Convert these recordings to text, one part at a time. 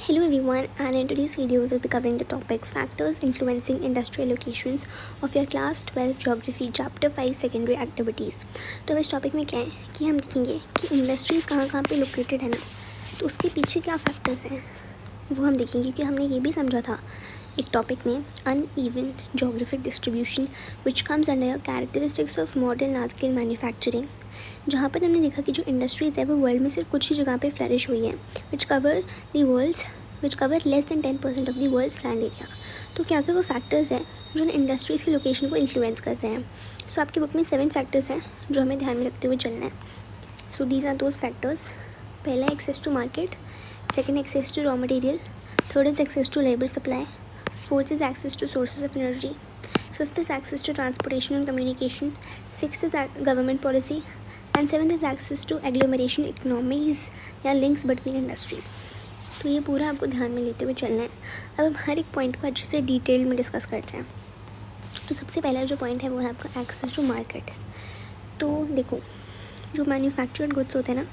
Hello everyone, and in today's video we will be covering the topic factors influencing industrial locations of your class 12 geography chapter 5 secondary activities। तो इस topic में क्या है कि हम देखेंगे कि इंडस्ट्रीज़ कहाँ कहाँ पे लोकेटेड है ना, तो उसके पीछे क्या फैक्टर्स हैं वो हम देखेंगे। क्योंकि हमने ये भी समझा था एक टॉपिक में uneven geographic distribution which comes under characteristics of modern large scale manufacturing, जहाँ पर हमने देखा कि जो इंडस्ट्रीज़ है वो वर्ल्ड में सिर्फ कुछ ही जगह पे फ्लरिश हुई है which cover less than 10% of the world's land area. तो क्या क्या वो फैक्टर्स हैं जो इंडस्ट्रीज़ की लोकेशन को इन्फ्लुएंस कर रहे हैं। सो आपकी बुक में 7 फैक्टर्स हैं जो हमें ध्यान में रखते हुए चलना है। So these are those factors. पहला access to market, second access to raw material, third is access to labour supply, fourth is access to sources of energy, fifth is access to transportation and communication, sixth is government policy and seventh is access to agglomeration economies या links between industries. तो ये पूरा आपको ध्यान में लेते हुए चलना है। अब हम हर एक पॉइंट को अच्छे से डिटेल में डिस्कस करते हैं। तो सबसे पहला जो पॉइंट है वो है आपका एक्सेस टू मार्केट। तो देखो, जो मैन्युफैक्चर्ड गुड्स होते हैं ना,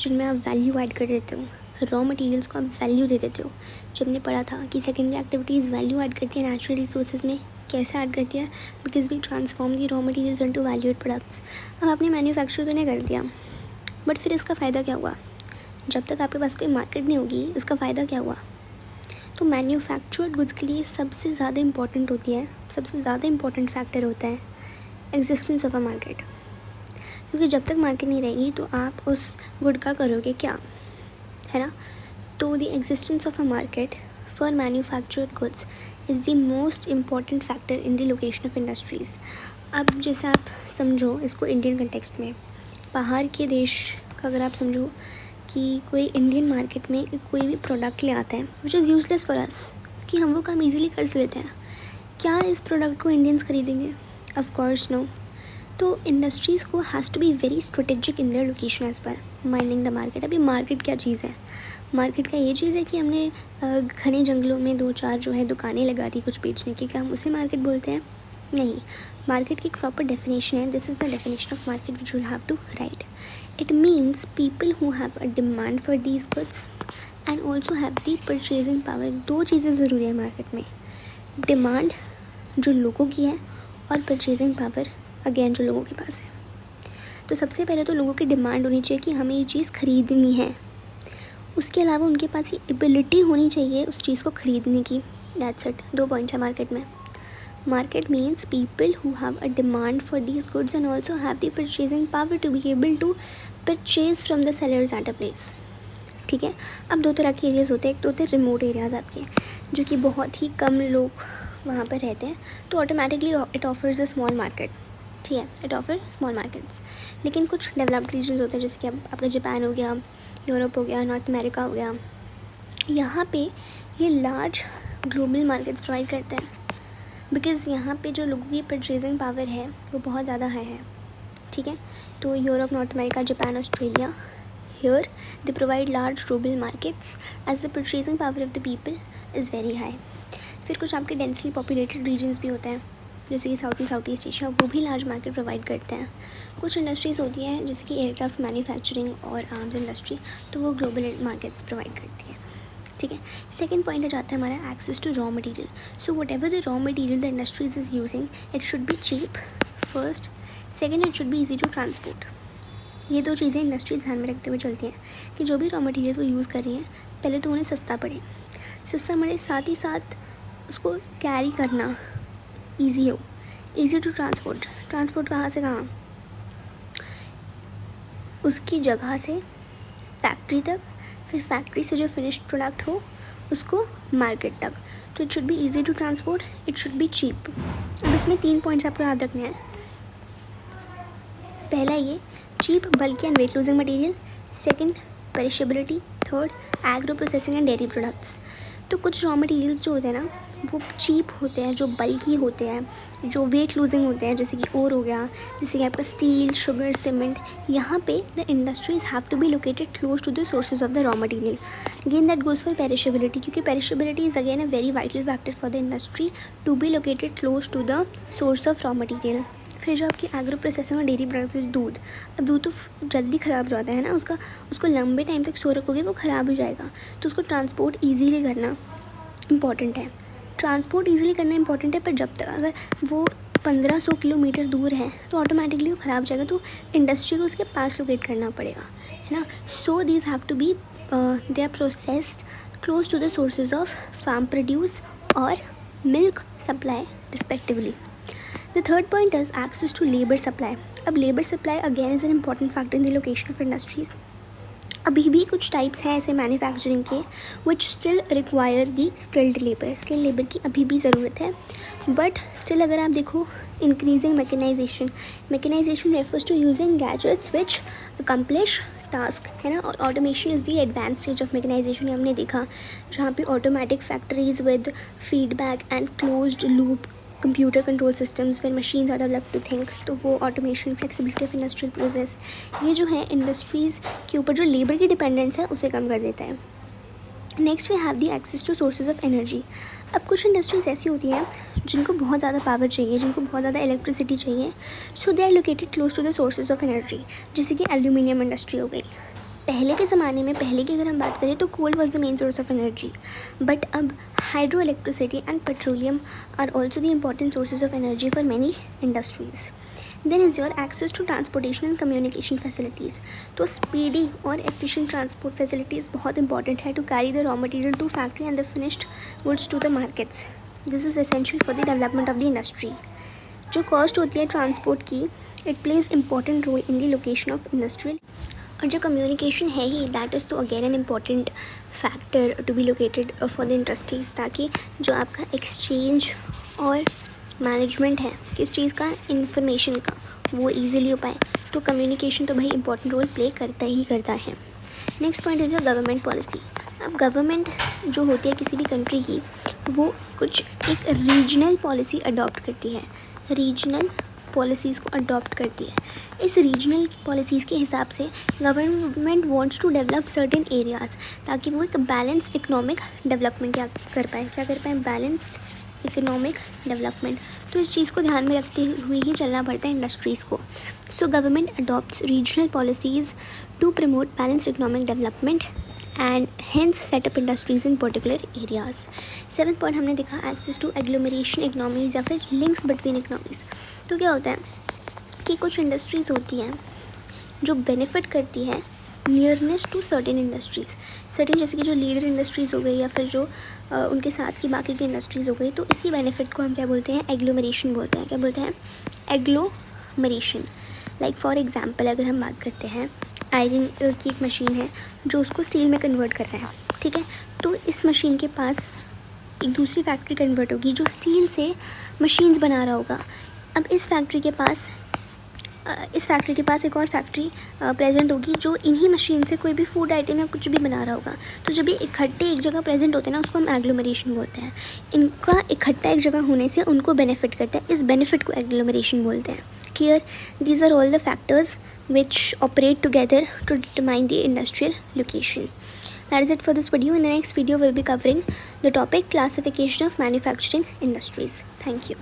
जिनमें आप वैल्यू ऐड कर देते हो, रॉ मटेरियल्स को आप वैल्यू दे देते हो। जब हमने पढ़ा था कि सेकेंडरी एक्टिविटीज़ वैल्यू ऐड करती है नेचुरल रिसोर्सेज में, कैसे ऐड करती है, because we transform the raw materials into valued products. अब आपने मैन्युफैक्चर तो नहीं कर दिया, बट फिर इसका फ़ायदा क्या हुआ? जब तक आपके पास कोई मार्केट नहीं होगी, इसका फ़ायदा क्या हुआ? तो मैन्युफैक्चर्ड गुड्स के लिए सबसे ज़्यादा इंपॉर्टेंट होती है, सबसे ज़्यादा इंपॉर्टेंट फैक्टर होता है एग्जिस्टेंस ऑफ अ मार्केट। क्योंकि जब तक मार्केट नहीं रहेगी तो आप उस गुड का करोगे क्या, है ना। तो the existence of a market for manufactured goods is the most important factor in the location of industries. अब जैसे आप समझो इसको इंडियन कंटेक्स्ट में, बाहर के देश का अगर आप समझो कि कोई इंडियन मार्केट में कोई भी प्रोडक्ट ले आता है which is useless for us, कि हम वो काम इजीली कर लेते हैं, क्या इस प्रोडक्ट को इंडियंस खरीदेंगे? Of course no. तो इंडस्ट्रीज़ को has to be very strategic in their location as per minding the market. अभी मार्केट क्या चीज़ है? मार्केट का ये चीज़ है कि हमने घने जंगलों में 2-4 जो है दुकानें लगा दी कुछ बेचने की, क्या हम उसे मार्केट बोलते हैं? नहीं। मार्केट की एक प्रॉपर डेफिनेशन है। This is the definition of market which will have to write. It means people who have a demand for these goods and also have the purchasing power। दो चीज़ें ज़रूरी है मार्केट में, demand जो लोगों की है और परचेजिंग पावर अगेन जो लोगों के पास है। तो सबसे पहले तो लोगों की डिमांड होनी चाहिए कि हमें ये चीज़ ख़रीदनी है, उसके अलावा उनके पास ये एबिलिटी होनी चाहिए उस चीज़ को ख़रीदने की। That's it. 2 पॉइंट्स है मार्केट में। Market means people who have a demand for these goods and also have the purchasing power to be able to purchase from the sellers at a place। ठीक है। अब 2 तरह के areas होते हैं। एक तो होते हैं रिमोट एरियाज़ आपके, जो कि बहुत ही कम लोग वहाँ पर रहते हैं, तो automatically it offers a small market. ठीक है, इट ऑफर स्मॉल मार्केट्स। लेकिन कुछ डेवलप्ड रीजन्स होते हैं, जैसे कि आपका जापान हो गया, यूरोप हो गया, नॉर्थ अमेरिका हो गया, यहाँ पे ये लार्ज ग्लोबल मार्केट्स प्रोवाइड करते हैं, बिकॉज़ यहाँ पे जो लोगों की परचेजिंग पावर है वो बहुत ज़्यादा हाई है। ठीक है। तो Europe, north America, Japan, Australia, here they provide large global markets as the purchasing power of the people is very high. फिर कुछ आपके डेंसली पॉपुलेटेड रीजन्स भी होते हैं, जैसे कि south and south east Asia, वो भी लार्ज मार्केट प्रोवाइड करते हैं। कुछ इंडस्ट्रीज़ होती हैं जैसे कि एयरक्राफ्ट मैन्युफैक्चरिंग और आर्म्स इंडस्ट्री, तो वो ग्लोबल मार्केट्स प्रोवाइड करती है। ठीक है। सेकेंड पॉइंट आ जाता है हमारा access to raw material. So whatever the raw material the industries is using, it should be cheap first, second it should be easy to transport. ये 2 चीज़ें industries ध्यान में रखते हुए चलती हैं कि जो भी रॉ मटेरियल वो यूज़ कर रही हैं, पहले तो उन्हें सस्ता पड़े, साथ ही साथ उसको कैरी करना ईजी हो, ईजी टू ट्रांसपोर्ट। ट्रांसपोर्ट कहाँ से कहाँ? उसकी जगह से फैक्ट्री तक, फिर फैक्ट्री से जो फिनिश्ड प्रोडक्ट हो उसको मार्केट तक। तो it should be easy to transport, it should be cheap. अब इसमें 3 पॉइंट्स आपको याद रखने हैं। पहला ये चीप, बल्कि and weight losing material, second perishability, third agro processing and dairy products. तो कुछ रॉ मटेरियल्स जो होते हैं ना वो चीप होते हैं, जो बल्कि होते हैं, जो वेट लूजिंग होते हैं, जैसे कि ओर हो गया, जैसे कि आपका स्टील, शुगर, सीमेंट। यहाँ पे the industries have to be located close to the sources of the raw material. Again that goes for perishability, क्योंकि perishability is again a very vital factor for the industry to be located close to the source of raw material. फिर जो आपकी agro processing और dairy products, दूध, अब दूध तो जल्दी ख़राब हो जाता है ना, उसको लंबे टाइम तक स्टोर रखोगे वो ख़राब हो जाएगा, तो उसको ट्रांसपोर्ट ईजीली करना इम्पॉर्टेंट है। ट्रांसपोर्ट ईजिली करना इंपॉर्टेंट है, पर जब तक अगर वो 1500 किलोमीटर दूर है तो ऑटोमेटिकली वो ख़राब हो जाएगा, तो इंडस्ट्री को उसके पास लोकेट करना पड़ेगा, है ना। So these have to be they are processed close to the sources of farm produce और milk supply respectively. The third point is access to labour supply. अब labour supply again is an important factor in the location of industries. अभी भी कुछ types हैं ऐसे manufacturing के which still require the skilled labour की अभी भी ज़रूरत है, बट स्टिल अगर आप देखो increasing mechanisation refers to using gadgets which accomplish task, है ना। और automation is the advance stage of mechanisation, हमने देखा जहाँ पे automatic factories with feedback and closed loop computer control systems where machines are developed to think, तो वो automation, flexibility of industrial process, ये जो है इंडस्ट्रीज़ के ऊपर जो लेबर की डिपेंडेंस है उसे कम कर देता है। Next we have the access to sources of energy. अब कुछ इंडस्ट्रीज़ ऐसी होती हैं जिनको बहुत ज़्यादा पावर चाहिए, जिनको बहुत ज़्यादा इलेक्ट्रिसिटी चाहिए, so they are located close to the sources of energy, जैसे कि एल्यूमिनियम इंडस्ट्री हो गई। पहले के ज़माने में, पहले की अगर हम बात करें तो coal was the main source of energy, but अब hydro electricity and petroleum are also the important sources of energy for many industries. Then is your access to transportation and communication facilities. तो speedy और efficient transport facilities बहुत important है to carry the raw material to factory and the finished goods to the markets. This is essential for the development of the industry. जो cost होती है transport की, it plays important role in the location of industrial. और जो communication है ही, that is तो again an important factor to be located for the industries, ताकि जो आपका एक्सचेंज और मैनेजमेंट है किस चीज़ का, इंफॉर्मेशन का, वो इजीली हो पाए। तो कम्युनिकेशन तो भाई इंपॉर्टेंट रोल प्ले करता ही करता है। Next point is your government policy. अब गवर्नमेंट जो होती है किसी भी कंट्री की, वो कुछ एक रीजनल पॉलिसी अडॉप्ट करती है, रीजनल पॉलिसीज़ को अडॉप्ट करती है। इस रीजनल पॉलिसीज़ के हिसाब से government wants to develop certain areas, ताकि वो एक बैलेंस्ड इकोनॉमिक डेवलपमेंट क्या कर पाए, बैलेंस्ड इकोनॉमिक डेवलपमेंट। तो इस चीज़ को ध्यान में रखते हुए ही चलना पड़ता है इंडस्ट्रीज़ को। So government adopts regional policies to promote balanced economic development and hence set up industries in particular areas. Seventh point हमने देखा एक्सेस टू एग्लोमरेशन इकोनॉमीज़ या फिर लिंक्स बिटवीन इकोनॉमीज़। तो क्या होता है कि कुछ इंडस्ट्रीज़ होती हैं जो बेनिफिट करती है nearness to certain industries, certain जैसे कि जो लीडर इंडस्ट्रीज़ हो गई या फिर जो उनके साथ की बाकी की इंडस्ट्रीज़ हो गई, तो इसी बेनिफिट को हम क्या बोलते हैं, एग्लोमरेशन बोलते हैं। क्या बोलते हैं, एग्लोमरेशन। लाइक फॉर एग्जांपल अगर हम बात करते हैं, आयरन की एक मशीन है जो उसको स्टील में कन्वर्ट कर रहा है, ठीक है। तो इस मशीन के पास एक दूसरी फैक्ट्री कन्वर्ट होगी जो स्टील से मशीन्स बना रहा होगा। अब इस फैक्ट्री के पास एक और फैक्ट्री प्रेजेंट होगी जो इन्हीं मशीन से कोई भी फूड आइटम या कुछ भी बना रहा होगा। तो जब ये इकट्ठे एक जगह प्रेजेंट होते हैं ना, उसको हम एग्लोमरेशन बोलते हैं। इनका इकट्ठा एक जगह होने से उनको बेनिफिट करता है, इस बेनिफिट को एग्लोमरेशन बोलते हैं। Clear, these are all the factors which operate together to determine the industrial location. That is it for this video. In the next video, we'll be covering the topic classification of manufacturing industries. Thank you.